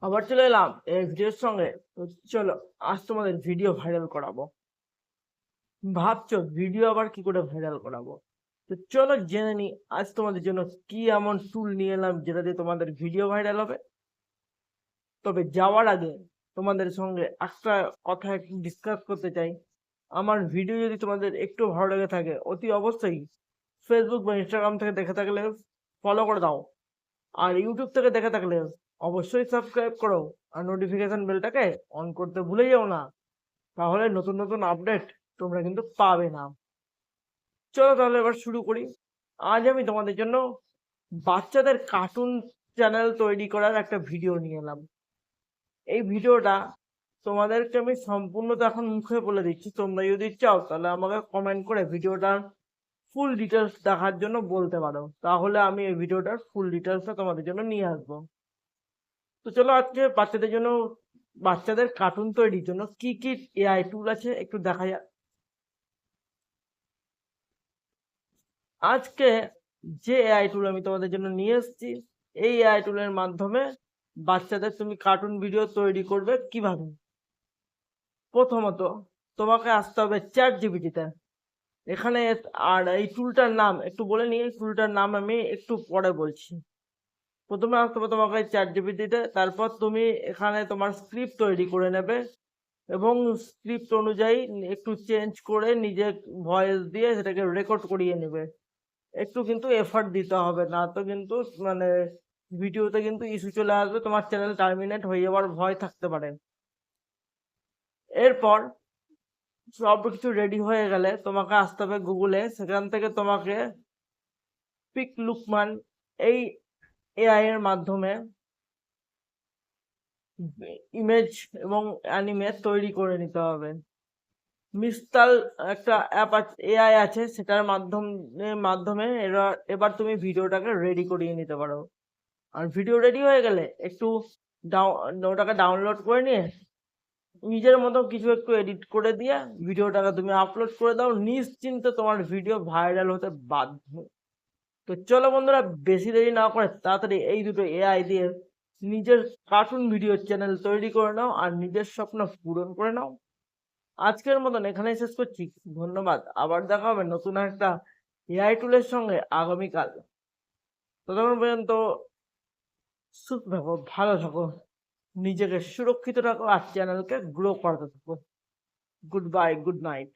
আবার চলে এলাম এই ভিডিওর সঙ্গে। তো চলো, আজ তোমাদের ভিডিও ভাইরাল করাবো। ভাবছো ভিডিও আবার কি করে ভাইরাল করাবো? তো চলো জেনে নি আজ তোমাদের জন্য কি এমন টুল নিয়ে এলাম যেটা দিয়ে তোমাদের ভিডিও ভাইরাল হবে। তবে যাওয়ার আগে তোমাদের সঙ্গে একটা কথা একটু ডিসকাস করতে চাই। আমার ভিডিও যদি তোমাদের একটু ভালো লেগে থাকে অতি অবশ্যই ফেসবুক বা ইনস্টাগ্রাম থেকে দেখে থাকলে ফলো করে দাও। আর ইউটিউব থেকে দেখে থাকলে অবশ্যই সাবস্ক্রাইব করো। আর নোটিফিকেশন বেলটাকে অন করতে ভুলে যাও না, তাহলে নতুন নতুন আপডেট তোমরা কিন্তু পাবে না। চলো তাহলে এবার শুরু করি। আজ আমি তোমাদের জন্য বাচ্চাদের কার্টুন চ্যানেল তৈরি করার একটা ভিডিও নিয়ে এলাম। এই ভিডিওটা তোমাদেরকে আমি সম্পূর্ণ তো এখন মুখে বলে দিচ্ছি, তোমরা যদি চাও তাহলে আমাকে কমেন্ট করে ভিডিওটার ফুল ডিটেলস দেখার জন্য বলতে পারো, তাহলে আমি এই ভিডিওটার ফুল ডিটেলসটা তোমাদের জন্য নিয়ে আসবো। তো চলো আজকে বাচ্চাদের কার্টুন তৈরির জন্য কি কি এআই টুল আছে একটু দেখা যাক। আজকে যে এআই টুল আমি তোমাদের জন্য নিয়ে এসেছি, এই এআই টুলের মাধ্যমে বাচ্চাদের তুমি কার্টুন ভিডিও তৈরি করবে কিভাবে। প্রথমত তোমাকে আসতে হবে চ্যাট জিপিটিতে। এখানে আর এই টুলটার নাম একটু বলে নিই, এই টুলটার নাম আমি একটু পরে বলছি। প্রথমে আসতে হবে তোমাকে চ্যাট জিপিটিতে, তারপর তুমি এখানে তোমার স্ক্রিপ্ট তৈরি করে নেবে এবং স্ক্রিপ্ট অনুযায়ী একটু চেঞ্জ করে নিজে ভয়েস দিয়ে সেটাকে রেকর্ড করিয়ে নেবে। একটু কিন্তু এফর্ট দিতে হবে, না তো কিন্তু মানে ভিডিওতে কিন্তু ইস্যু চলে আসবে, তোমার চ্যানেল টার্মিনেট হয়ে যাওয়ার ভয় থাকতে পারে। এরপর সব কিছু রেডি হয়ে গেলে তোমাকে আসতে হবে গুগলে, সেখান থেকে তোমাকে পিক লুকমান এই এআই এর মাধ্যমে ইমেজ এবং অ্যানিমে তৈরি করে নিতে হবে। মিস্টাল একটা অ্যাপ আছে, এআই আছে, সেটার মাধ্যমে এবার তুমি ভিডিওটাকে রেডি করিয়ে নিতে পারো। আর ভিডিও রেডি হয়ে গেলে একটু ওটাকে ডাউনলোড করে নিয়ে নিজের মতো কিছু একটু এডিট করে দিয়ে ভিডিওটাকে তুমি আপলোড করে দাও, নিশ্চিন্তে তোমার ভিডিও ভাইরাল হতে বাধ্য। তো চলো বন্ধুরা, বেশি দেরি না করে তাড়াতাড়ি এই দুটো এআই দিয়ে নিজের কার্টুন ভিডিও চ্যানেল তৈরি করে নাও আর নিজের স্বপ্ন পূরণ করে নাও। আজকের মতন এখানেই শেষ করছি। ধন্যবাদ, আবার দেখা হবে নতুন একটা এআই টুলের সঙ্গে আগামীকাল। ততক্ষণ পর্যন্ত সুস্থ থাকো, ভালো থাকো, নিজেকে সুরক্ষিত রাখো আর চ্যানেলকে গ্রো করতে থাকো। Good bye, good night.